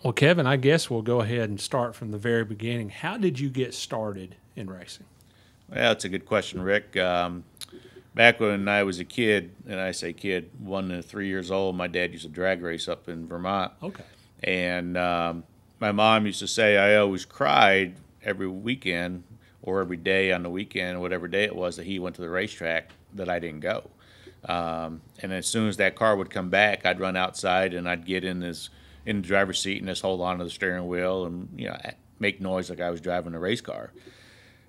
Well, Kevin, I guess we'll go ahead and start from the very beginning. How did you get started in racing? Well, that's a good question, Rick. Back when I was a kid, and I say kid, 1 to 3 years old, my dad used to drag race up in Vermont. Okay. And my mom used to say I always cried every weekend or every day on the weekend, whatever day it was that he went to the racetrack, that I didn't go. And as soon as that car would come back, I'd run outside and I'd get in the driver's seat and just hold on to the steering wheel and make noise like I was driving a race car.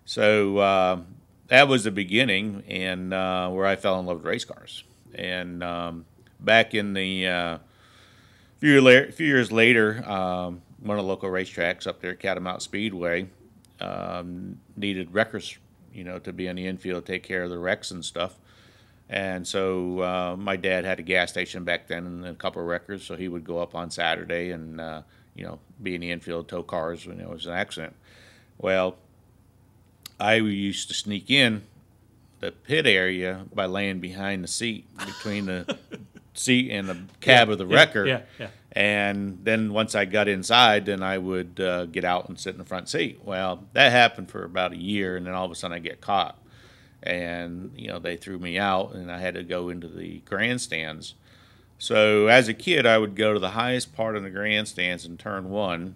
So that was the beginning, and where I fell in love with race cars. And back in the few years later, one of the local racetracks up there, Catamount Speedway, needed wreckers, to be in the infield, take care of the wrecks and stuff. And so my dad had a gas station back then and a couple of wreckers, so he would go up on Saturday and be in the infield, tow cars when there was an accident. Well, I used to sneak in the pit area by laying behind the seat, between the seat and the cab of the wrecker. Yeah. And then once I got inside, then I would get out and sit in the front seat. Well, that happened for about a year, and then all of a sudden I get caught. And, they threw me out, and I had to go into the grandstands. So as a kid, I would go to the highest part of the grandstands in turn one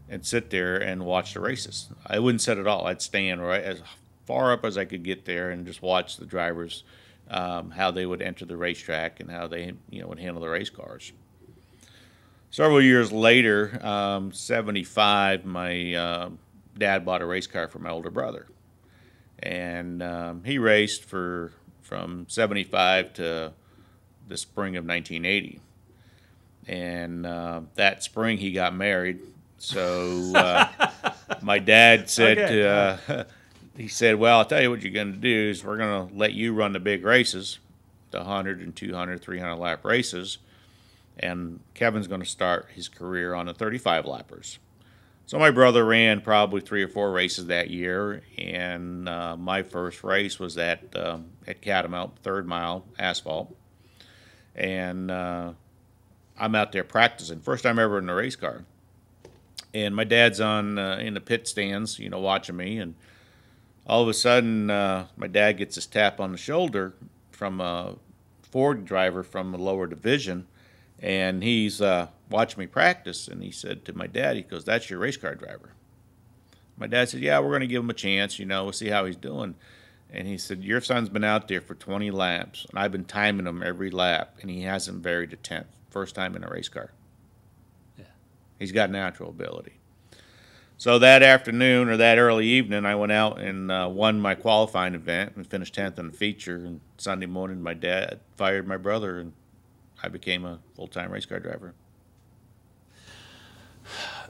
and sit there and watch the races. I wouldn't sit at all. I'd stand right as far up as I could get there and just watch the drivers, how they would enter the racetrack and how they would handle the race cars. Several years later, 75, my dad bought a race car for my older brother. And he raced from 75 to the spring of 1980. And that spring he got married. So my dad said, Okay. He said, well, I'll tell you what you're going to do is we're going to let you run the big races, the 100 and 200, 300 lap races. And Kevin's going to start his career on the 35 lappers. So my brother ran probably 3 or 4 races that year, and my first race was at Catamount, 3rd mile asphalt. And I'm out there practicing, first time ever in a race car. And my dad's on in the pit stands, watching me. And all of a sudden, my dad gets this tap on the shoulder from a Ford driver from the lower division, and he's watching me practice. And he said to my dad, he goes, "That's your race car driver." My dad said, "Yeah, we're going to give him a chance. We'll see how he's doing." And he said, "Your son's been out there for 20 laps, and I've been timing him every lap, and he hasn't varied a tenth. First time in a race car. Yeah. He's got natural ability." So that afternoon or that early evening, I went out and won my qualifying event and finished 10th in the feature. And Sunday morning, my dad fired my brother, and I became a full-time race car driver.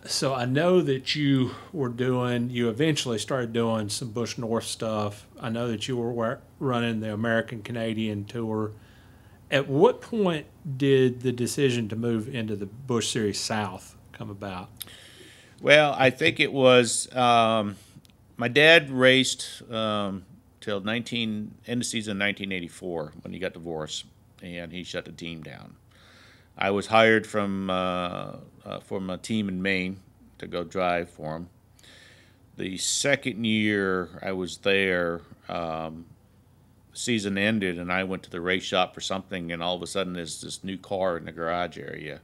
So I know that you eventually started doing some Busch North stuff. I know that you were running the American Canadian Tour. At what point did the decision to move into the Busch Series South come about? Well, I think it was my dad raced till end of season 1984 when he got divorced, and he shut the team down. I was hired from a team in Maine to go drive for him. The second year I was there, season ended, and I went to the race shop for something, and all of a sudden there's this new car in the garage area.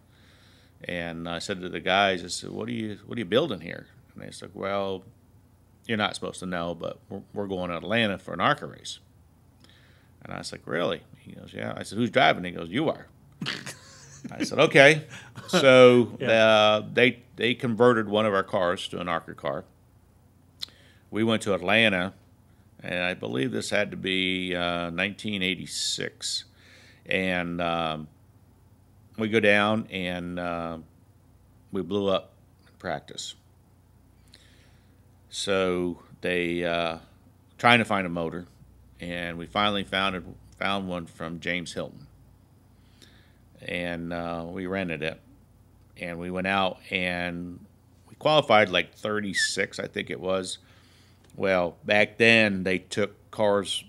And I said to the guys, I said, what are you building here? And they said, "Well, you're not supposed to know, but we're going to Atlanta for an ARCA race." And I was like, "Really?" He goes, "Yeah." I said, "Who's driving?" He goes, "You are." I said, "Okay." So Yeah. they converted one of our cars to an ARCA car. We went to Atlanta, and I believe this had to be 1986. And we go down, and we blew up in practice. So they trying to find a motor, and we finally found one from James Hilton. And we rented it, and we went out, and we qualified like 36, I think it was. Well, back then they took cars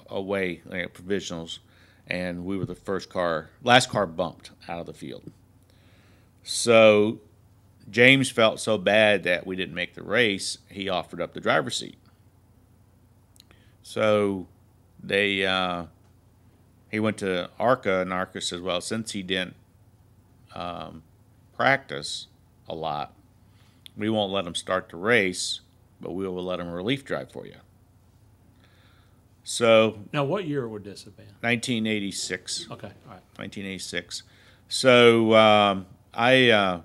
away, like provisionals, and we were the last car bumped out of the field. So James felt so bad that we didn't make the race, he offered up the driver's seat. So he went to ARCA, and ARCA says, well, since he didn't practice a lot, we won't let him start the race, but we will let him relief drive for you. So Now, what year would this have been? 1986. Okay, all right. 1986. So I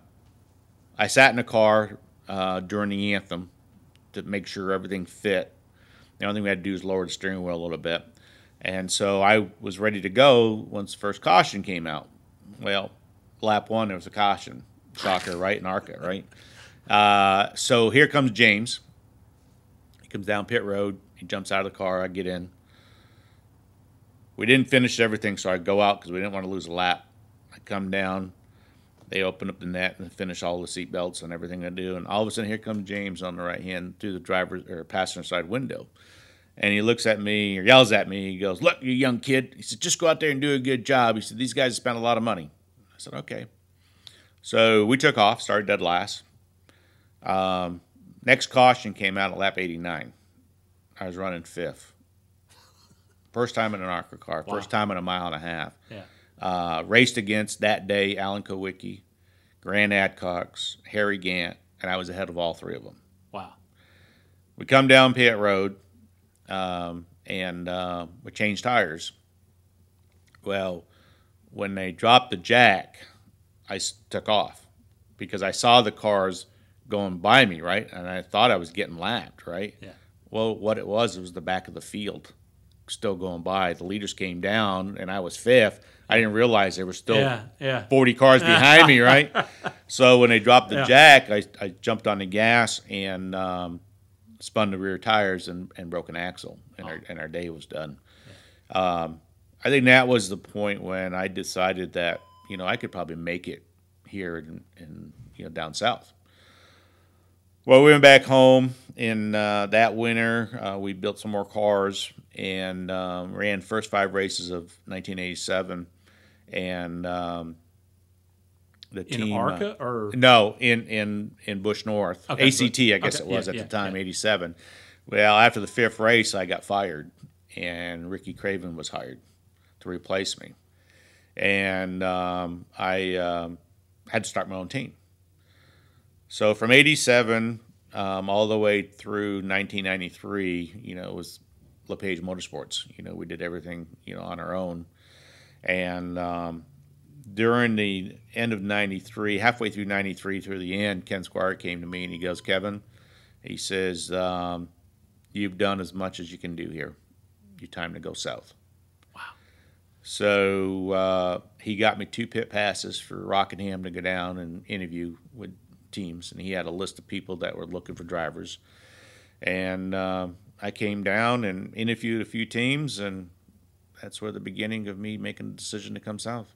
sat in the car during the anthem to make sure everything fit. The only thing we had to do was lower the steering wheel a little bit. And so I was ready to go once the first caution came out. Well, lap one, there was a caution. Shocker, right? In ARCA, right? So here comes James. He comes down pit road. He jumps out of the car. I get in. We didn't finish everything, so I go out because we didn't want to lose a lap. I come down. They open up the net and finish all the seat belts and everything I do. And all of a sudden, here comes James on the right hand through the driver's or passenger side window. And he looks at me or yells at me. He goes, "Look, you young kid." He said, "Just go out there and do a good job." He said, "These guys have spent a lot of money." I said, "Okay." So we took off, started dead last. Next caution came out at lap 89. I was running fifth. First time in an ARCA car, Wow. first time in a mile and a half. Yeah. Raced against that day Alan Kowicki, Grant Adcox, Harry Gant, and I was ahead of all three of them. Wow. We come down pit road, and we changed tires. Well, when they dropped the jack, I took off because I saw the cars going by me, right? And I thought I was getting lapped, right? Yeah. Well, what it was the back of the field still going by. The leaders came down, and I was fifth. I didn't realize there were still 40 cars behind me, right? So when they dropped the jack, I jumped on the gas and spun the rear tires and broke an axle, and our day was done. Yeah. I think that was the point when I decided that, I could probably make it here in down south. Well, we went back home in that winter. We built some more cars and ran first 5 races of 1987. And the team in ARCA or no, in Bush North, okay, ACT, I guess it was at the time, 87. Well, after the 5th race, I got fired, and Ricky Craven was hired to replace me, and I had to start my own team. So from 87 all the way through 1993, it was Lepage Motorsports. We did everything, on our own. And during the end of 93, halfway through 93 through the end, Ken Squire came to me and he goes, "Kevin," he says, "you've done as much as you can do here. Your time to go south." Wow. So he got me 2 pit passes for Rockingham to go down and interview with teams, and he had a list of people that were looking for drivers. And I came down and interviewed a few teams, and that's where the beginning of me making the decision to come south.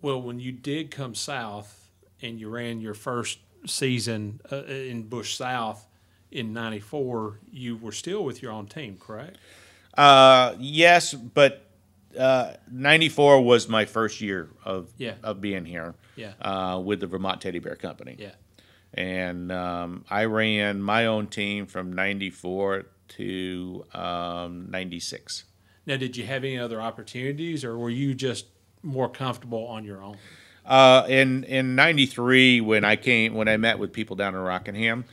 Well, when you did come south and you ran your first season in Bush South in 94, you were still with your own team, correct? Yes, but 94 was my first year of being here with the Vermont Teddy Bear Company. Yeah. And I ran my own team from 94 to 96. Now, did you have any other opportunities, or were you just more comfortable on your own? In 93, when I met with people down in Rockingham,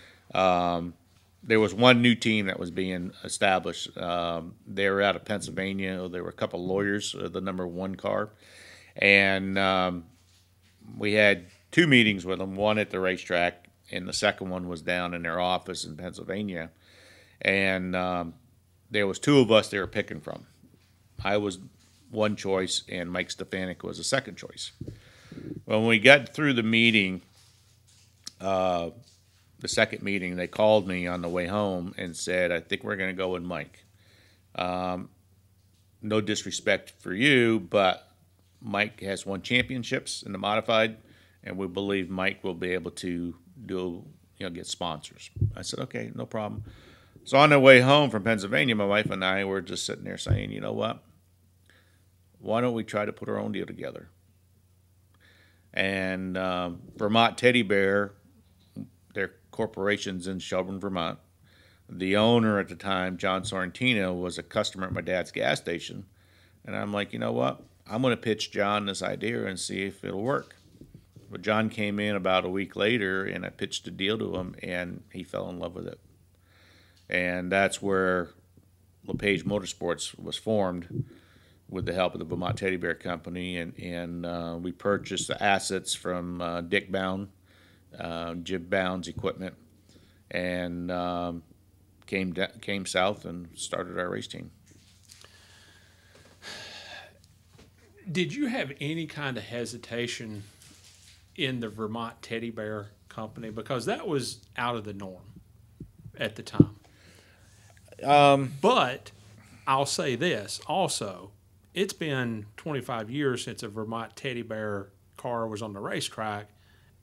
there was one new team that was being established. They were out of Pennsylvania. There were a couple of lawyers, the number 1 car. And we had 2 meetings with them, one at the racetrack, and the second one was down in their office in Pennsylvania. And there was 2 of us they were picking from. I was one choice, and Mike Stefanik was a second choice. When we got through the meeting, the second meeting, they called me on the way home and said, "I think we're going to go with Mike. No disrespect for you, but Mike has won championships in the modified, and we believe Mike will be able to get sponsors." I said, "Okay, no problem." So on the way home from Pennsylvania, my wife and I were just sitting there saying, "You know what? Why don't we try to put our own deal together?" And Vermont Teddy Bear, their corporation's in Shelburne, Vermont. The owner at the time, John Sorrentino, was a customer at my dad's gas station. And I'm like, you know what? I'm going to pitch John this idea and see if it'll work. But John came in about a week later, and I pitched a deal to him, and he fell in love with it. And that's where Lepage Motorsports was formed with the help of the Vermont Teddy Bear Company. And we purchased the assets from Dick Bound, Jib Bound's equipment, and came south and started our race team. Did you have any kind of hesitation in the Vermont Teddy Bear Company? Because that was out of the norm at the time. But I'll say this also, it's been 25 years since a Vermont Teddy Bear car was on the racetrack,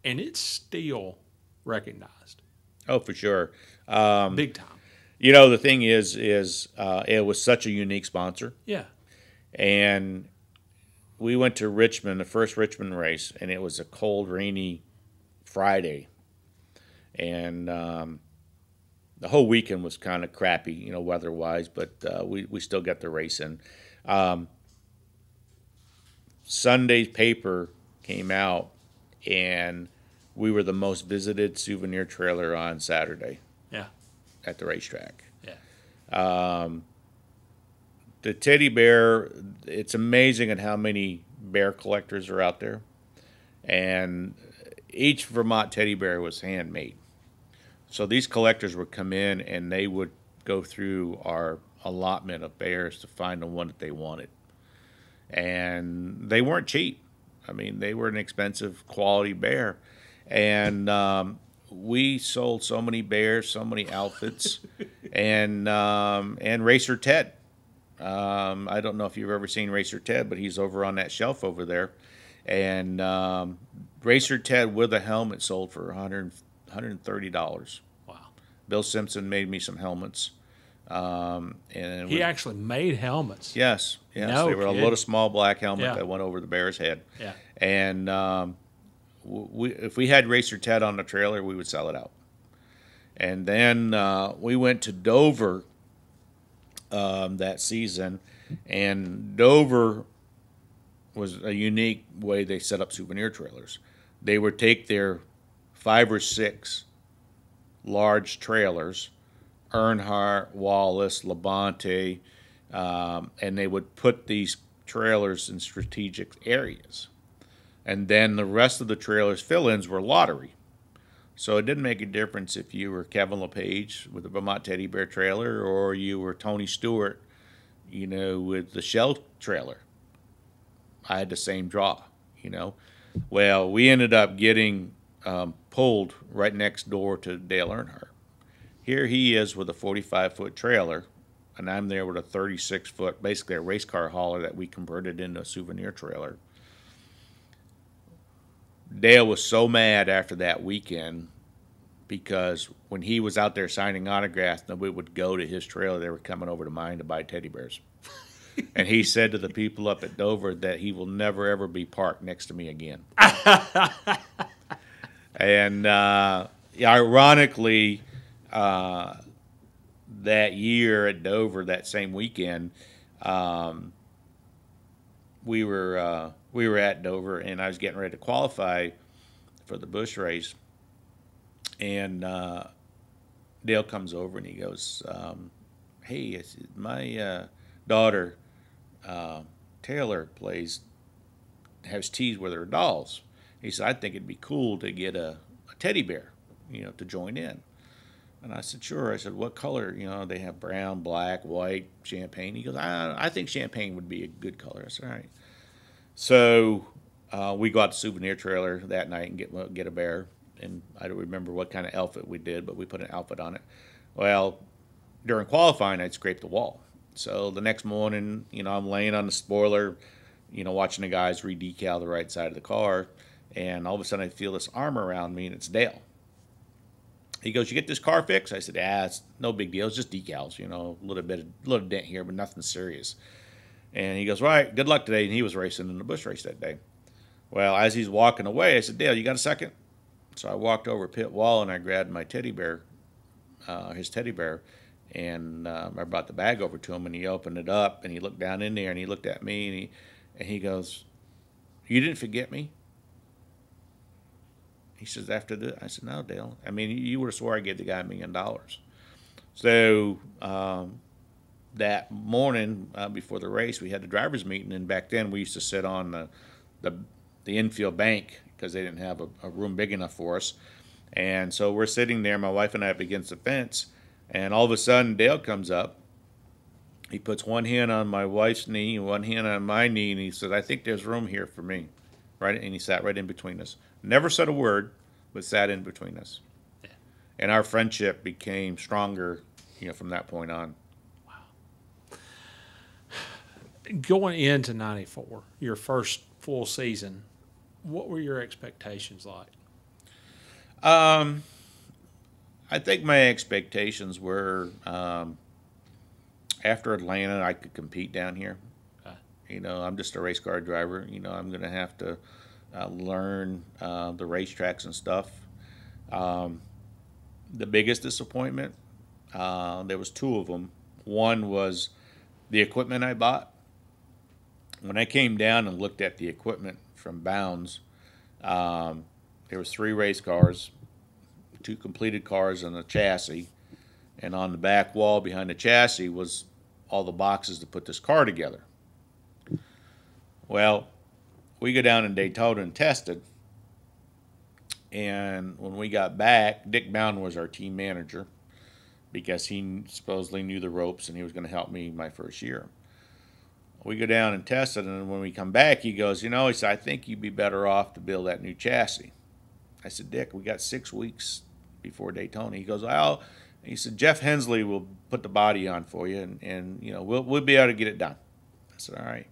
and it's still recognized. Oh, for sure. Big time. You know, the thing is it was such a unique sponsor. Yeah. And we went to Richmond, the first Richmond race, and it was a cold, rainy Friday. And the whole weekend was kind of crappy, you know, weather-wise, but we still got the race in. Sunday's paper came out, and we were the most visited souvenir trailer on Saturday. Yeah. At the racetrack. Yeah. The teddy bear, it's amazing at how many bear collectors are out there. And each Vermont teddy bear was handmade. So these collectors would come in and they would go through our allotment of bears to find the one that they wanted. And they weren't cheap. I mean, they were an expensive quality bear. And we sold so many bears, so many outfits, and Racer Ted. I don't know if you've ever seen Racer Ted, but he's over on that shelf over there. And Racer Ted with a helmet sold for $130. Wow. Bill Simpson made me some helmets. And he actually made helmets. Yes. No they were kidding. a little small black helmet Yeah. that went over the bear's head. Yeah. And if we had Racer Ted on the trailer, we would sell it out. And then we went to Dover that season, and Dover was a unique way they set up souvenir trailers. They would take their 5 or 6 large trailers, Earnhardt, Wallace, Labonte, and they would put these trailers in strategic areas. And then the rest of the trailers fill-ins were lottery. So it didn't make a difference if you were Kevin Lepage with the Vermont Teddy Bear trailer or you were Tony Stewart, you know, with the Shell trailer. I had the same draw, you know. Well, we ended up getting pulled right next door to Dale Earnhardt. Here he is with a 45-foot trailer, and I'm there with a 36-foot, basically a race car hauler that we converted into a souvenir trailer. Dale was so mad after that weekend because when he was out there signing autographs, nobody would go to his trailer. They were coming over to mine to buy teddy bears. And he said to the people up at Dover that he will never, ever be parked next to me again. And ironically, that year at Dover, that same weekend, we were at Dover, and I was getting ready to qualify for the Busch race, and Dale comes over and he goes, "Hey, my daughter Taylor has teas with her dolls." He said, "I think it'd be cool to get a teddy bear, you know, to join in." And I said, "Sure." I said, "What color?" You know, they have brown, black, white, champagne. He goes, I think champagne would be a good color." I said, "All right." So we got the souvenir trailer that night and get a bear. And I don't remember what kind of outfit we did, but we put an outfit on it. Well, during qualifying, I'd scraped the wall. So the next morning, you know, I'm laying on the spoiler, you know, watching the guys re-decal the right side of the car. And all of a sudden, I feel this arm around me, and it's Dale. He goes, "You get this car fixed?" I said, "It's no big deal. It's just decals, you know, a little dent here, but nothing serious." And he goes, "All right, good luck today." And he was racing in the Busch race that day. Well, as he's walking away, I said, Dale, you got a second? So I walked over pit wall and I grabbed my teddy bear, his teddy bear, and I brought the bag over to him, and he opened it up and he looked down in there and he looked at me and he goes, "You didn't forget me?" He says, "After this," I said, "No, Dale. I mean, you would have swore I gave the guy $1 million." So that morning before the race, we had the drivers' meeting, and back then we used to sit on the, the infield bank because they didn't have a room big enough for us. And so we're sitting there, my wife and I up against the fence, and all of a sudden Dale comes up. He puts one hand on my wife's knee and one hand on my knee, and he says, "I think there's room here for me." Right? And he sat right in between us. Never said a word, but sat in between us. Yeah. And our friendship became stronger, from that point on. Going into 94, your first full season, what were your expectations like? I think my expectations were after Atlanta, I could compete down here. Okay. I'm just a race car driver. I'm going to have to learn the racetracks and stuff. The biggest disappointment, there was two of them. One was the equipment I bought. When I came down and looked at the equipment from Bounds, there was 3 race cars, 2 completed cars and a chassis, and on the back wall behind the chassis was all the boxes to put this car together. Well, we go down in Daytona and tested, and when we got back, Dick Bound was our team manager because he supposedly knew the ropes and he was going to help me my first year. We go down and test it, and when we come back, he goes, he said, "I think you'd be better off to build that new chassis." I said, "Dick, we got 6 weeks before Daytona." He goes, "Well," he said, "Jeff Hensley will put the body on for you, and we'll be able to get it done." I said, "All right."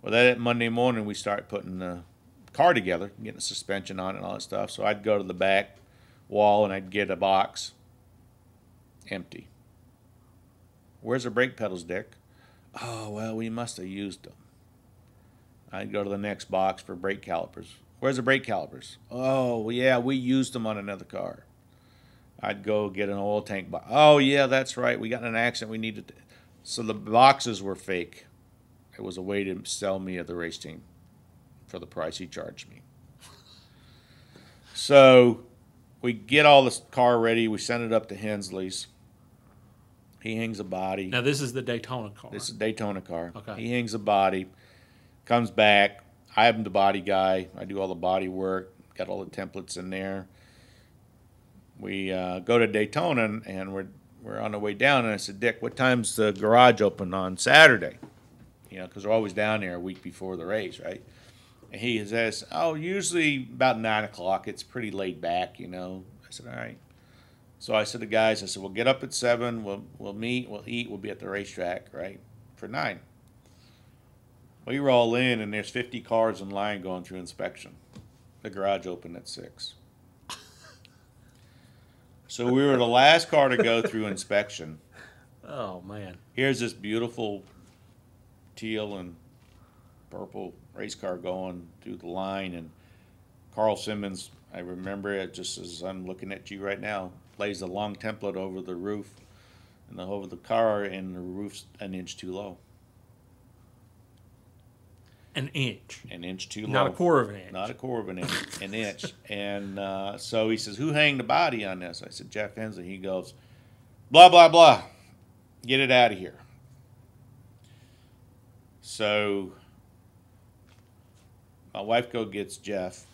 Well, that Monday morning, we start putting the car together, getting the suspension on it and all that stuff. So I'd go to the back wall, and I'd get a box, empty. "Where's the brake pedals, Dick?" "Oh, well, we must have used them." I'd go to the next box for brake calipers. "Where's the brake calipers?" "Oh, yeah, we used them on another car." I'd go get an oil tank box. "Oh, yeah, that's right. We got in an accident. We needed to." So the boxes were fake. It was a way to sell me at the race team for the price he charged me. So we get all this car ready. We send it up to Hensley's. He hangs a body. Now, this is the Daytona car. This is a Daytona car. Okay. He hangs a body, comes back. I am the body guy. I do all the body work, got all the templates in there. We go to Daytona, and we're on the way down, and I said, "Dick, what time's the garage open on Saturday?" Because we're always down there a week before the race, right? And he says, "Oh, usually about 9 o'clock. It's pretty laid back, I said, "All right." So I said to the guys, I said, "We'll get up at 7, we'll meet, we'll eat, we'll be at the racetrack, right, for 9. We roll in, and there's 50 cars in line going through inspection. The garage opened at 6. So we were the last car to go through inspection. Oh, man. Here's this beautiful teal and purple race car going through the line, and Carl Simmons, I remember it just as I'm looking at you right now, lays a long template over the roof and over the car, and the roof's an inch too low. An inch. An inch too low. Not a quarter of an inch. Not a quarter of an inch. An inch. And so he says, "Who hanged the body on this?" I said, "Jeff Hensley." He goes, "Blah, blah, blah. Get it out of here." So my wife gets Jeff,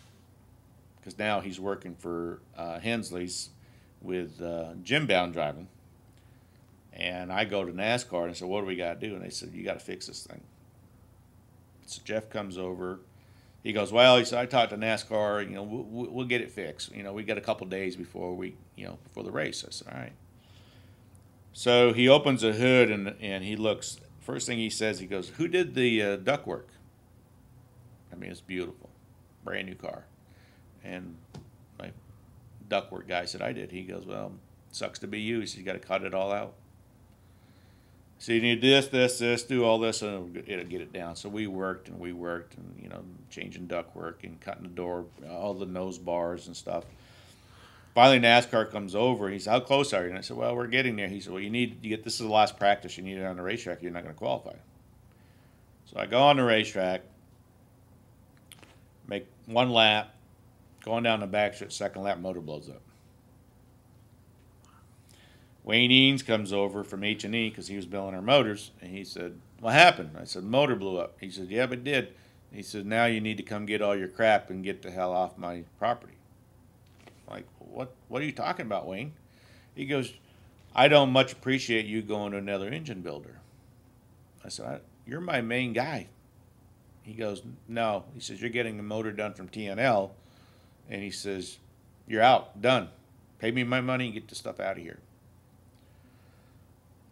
because now he's working for Hensley's with Jim Bound driving. And I go to NASCAR, and I said, "What do we got to do?" And they said, "You got to fix this thing." So Jeff comes over. He goes, "Well," he said, "I talked to NASCAR. We'll get it fixed. We got a couple days before before the race." I said, "All right." So he opens the hood, and he looks. First thing he says, he goes, "Who did the ductwork?" I mean, it's beautiful, brand new car. And my ductwork guy said, "I did." He goes, "Well, sucks to be you." He said, "You got to cut it all out." So you need this, do all this, and it'll get it down. So we worked, and you know, changing duct work and cutting the door, all the nose bars and stuff. Finally, NASCAR comes over. He said, "How close are you?" And I said, "Well, we're getting there." He said, "Well, you get this is the last practice. You need it on the racetrack. You're not going to qualify." So I go on the racetrack, make one lap, going down the back stretch, second lap, motor blows up. Wayne Eanes comes over from H&E because he was building our motors, and he said, "What happened?" I said, "Motor blew up." He said, "Yeah, but it did." He said, "Now you need to come get all your crap and get the hell off my property." I'm like, what are you talking about, Wayne? He goes, "I don't much appreciate you going to another engine builder." I said, "You're my main guy." He goes, "No." He says, "You're getting the motor done from TNL." And he says, "You're out, done. Pay me my money and get the stuff out of here."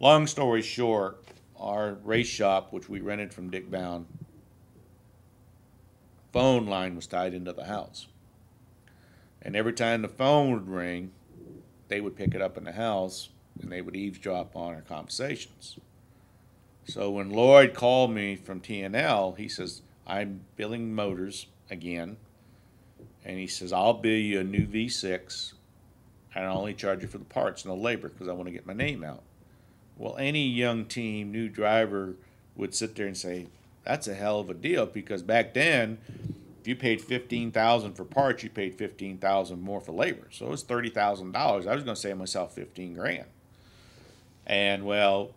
Long story short, our race shop, which we rented from Dick Bound, phone line was tied into the house. And every time the phone would ring, they would pick it up in the house and they would eavesdrop on our conversations. So when Lloyd called me from TNL, he says, "I'm building motors again." And he says, "I'll bill you a new V6 and I'll only charge you for the parts, no labor, because I want to get my name out." Well, any young team, new driver would sit there and say, "That's a hell of a deal," because back then, if you paid $15,000 for parts, you paid $15,000 more for labor. So it was $30,000. I was going to save myself 15 grand. And well,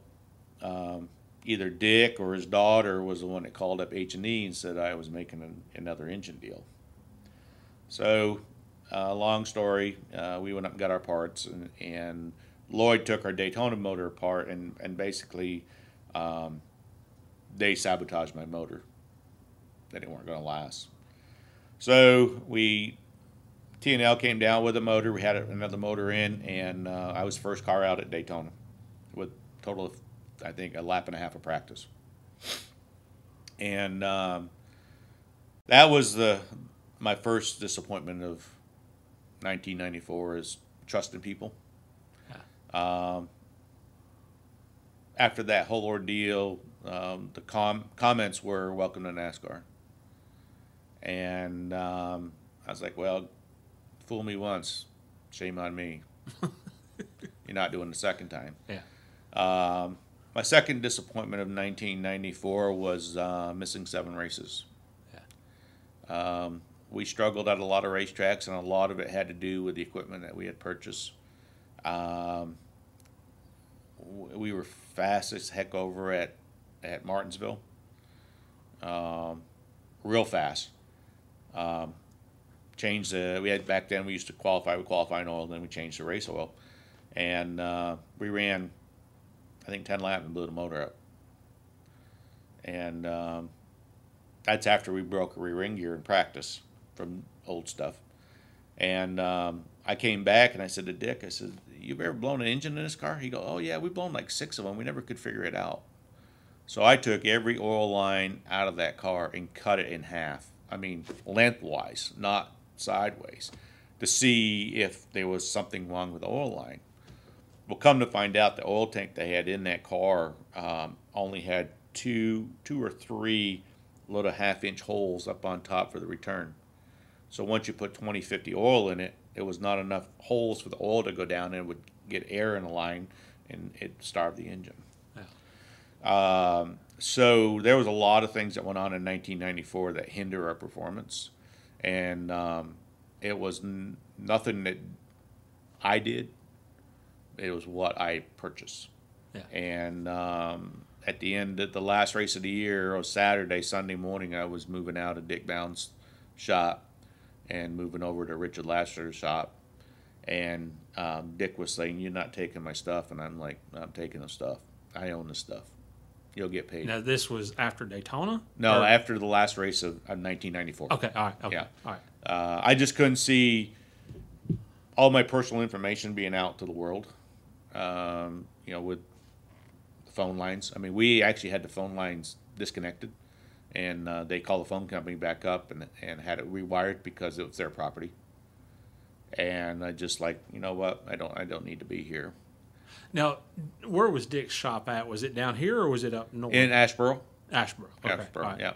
either Dick or his daughter was the one that called up H&E and said I was making another engine deal. So, long story, we went up and got our parts, and Lloyd took our Daytona motor apart, and basically they sabotaged my motor. They weren't going to last. So TNL came down with a motor. We had another motor in, and I was first car out at Daytona with a total of, I think, a lap and a half of practice. And that was my first disappointment of 1994 is trusting people. After that whole ordeal, the comments were "Welcome to NASCAR," and I was like, "Well, fool me once, shame on me. You're not doing the second time." Yeah. My second disappointment of 1994 was missing 7 races. Yeah. We struggled at a lot of racetracks, and a lot of it had to do with the equipment that we had purchased. We were fast as heck over at Martinsville, real fast. We had back then, we used to qualify with qualifying oil, then we changed to race oil, and we ran, I think, 10 laps and blew the motor up. And that's after we broke a rear ring gear in practice from old stuff. And I came back and I said to Dick, I said, "You've ever blown an engine in this car?" He goes, "Oh yeah, we've blown like 6 of them. We never could figure it out." So I took every oil line out of that car and cut it in half. I mean, lengthwise, not sideways, to see if there was something wrong with the oil line. Well, come to find out, the oil tank they had in that car only had two or three little half-inch holes up on top for the return. So once you put 20-50 oil in it, there was not enough holes for the oil to go down, and it would get air in the line, and it starved the engine. Yeah. So there was a lot of things that went on in 1994 that hindered our performance, and it was nothing that I did. It was what I purchased. Yeah. And at the end of the last race of the year, on Sunday morning, I was moving out of Dick Bound's shop and moving over to Richard Lasseter's shop. And Dick was saying, "You're not taking my stuff." And I'm like, "I'm taking the stuff. I own the stuff. You'll get paid." Now, this was after Daytona? No, or? After the last race of 1994. Okay, all right. Okay, yeah. all right. I just couldn't see all my personal information being out to the world, with the phone lines. I mean, we actually had the phone lines disconnected, and they called the phone company back up and had it rewired because it was their property. And I just like, you know what, I don't need to be here. Now, where was Dick's shop at? Was it down here or was it up north? In Asheboro. Asheboro. Okay. Asheboro, All right. yeah.